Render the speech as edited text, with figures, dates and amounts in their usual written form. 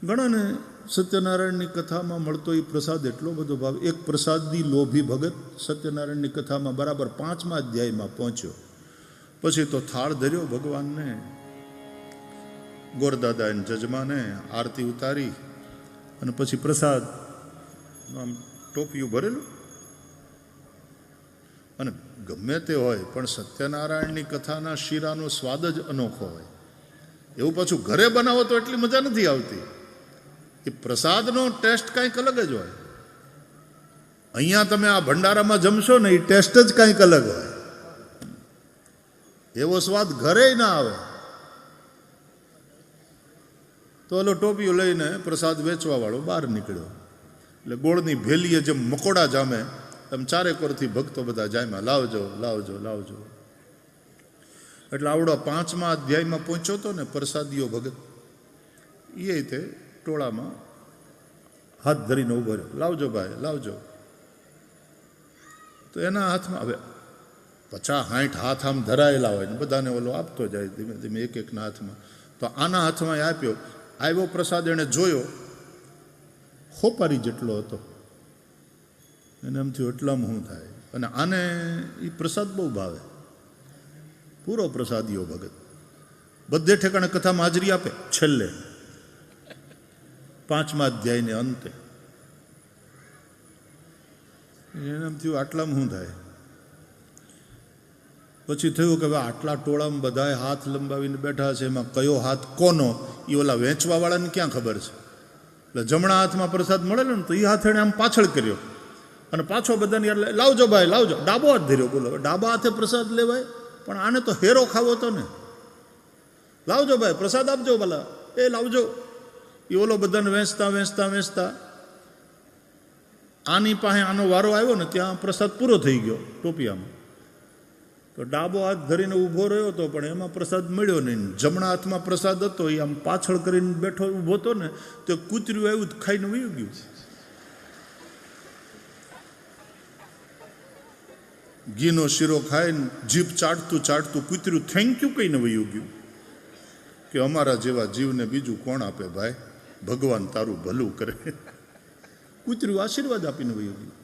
ઘણાને સત્યનારાયણની કથામાં મળતો એ પ્રસાદ એટલો બધો ભાવ. એક પ્રસાદી લોભી ભગત સત્યનારાયણની કથામાં બરાબર 5મા અધ્યાયમાં પહોંચ્યો. પછી તો થાળ ધર્યો ભગવાનને, ગોરદાદા એને જજમાને આરતી ઉતારી અને પછી પ્રસાદ આમ ટોપિયું ભરેલું. અને ગમે તે હોય પણ સત્યનારાયણની કથાના શીરાનો સ્વાદ જ અનોખો હોય. એવું પાછું ઘરે બનાવો તો એટલી મજા નથી આવતી. એ પ્રસાદનો ટેસ્ટ કંઈક અલગ જ હોય. અહીંયા તમે આ ભંડારામાં જમશો ને એ ટેસ્ટ જ કંઈક અલગ હોય. એવો સ્વાદ ઘરે ના આવે. તો ઓલો ટોપિયું લઈને પ્રસાદ વેચવા વાળો બહાર નીકળ્યો. એટલે ગોળની ભેલીએ જેમ મકોડા જામે એમ ચારેકોરથી ભક્તો બધા જામ્યા, લાવજો લાવજો લાવજો. એટલે આવડો 5મા અધ્યાયમાં પહોંચ્યો હતો ને પ્રસાદીઓ ભગત, એ તે ટોળામાં હાથ ધરીને ઉભો રહ્યો, લાવજો ભાઈ લાવજો. તો એના હાથમાં હવે 50-60 હાથ આમ ધરાયેલા હોય ને બધાને ઓલો આપતો જાય ધીમે ધીમે એક એકના હાથમાં. તો આના હાથમાં આપ્યો. આવ્યો પ્રસાદ એણે જોયો, ખોપારી જેટલો હતો. એને એમ થયું એટલામાં શું થાય. અને આને એ પ્રસાદ બહુ ભાવે. પૂરો પ્રસાદીઓ ભગત બધે ઠેકાણે કથામાં હાજરી આપે. છેલ્લે 5મા અધ્યાયને અંતે એને એમ થયું આટલામાં શું થાય. પછી થયું કે હવે આટલા ટોળામાં બધાએ હાથ લંબાવીને બેઠા છે, એમાં કયો હાથ કોનો એ ઓલા વેચવાવાળાને ક્યાં ખબર છે. એટલે જમણા હાથમાં પ્રસાદ મળેલો ને તો એ હાથ એણે આમ પાછળ કર્યો અને પાછો બધાને લાવજો ભાઈ લાવજો. ડાબો હાથ ધર્યો. બોલો ડાબા હાથે પ્રસાદ લેવાય, પણ આને તો હેરો ખાવો તો ને. લાવજો ભાઈ પ્રસાદ આપજો ભલા, એ લાવજો. એ ઓલો બધાને વેચતા વેચતા વેચતા આની પાસે આનો વારો આવ્યો ને ત્યાં પ્રસાદ પૂરો થઈ ગયો ટોપિયામાં. તો ડાબો હાથ ધરીને ઊભો રહ્યો હતો પણ એમાં પ્રસાદ મળ્યો નહીં. જમણા હાથમાં પ્રસાદ હતો એ આમ પાછળ કરીને બેઠો ઊભો હતો ને તો કૂતર્યું આવ્યું ખાઈને વયું ગયું. ઘીનો શીરો ખાઈને જીભ ચાટતું ચાટતું કૂતર્યું થેન્ક યુ કહીને વયું ગયું કે અમારા જેવા જીવને બીજું કોણ આપે ભાઈ, ભગવાન તારું ભલું કરે. કૂતર્યું આશીર્વાદ આપીને વયું ગયું.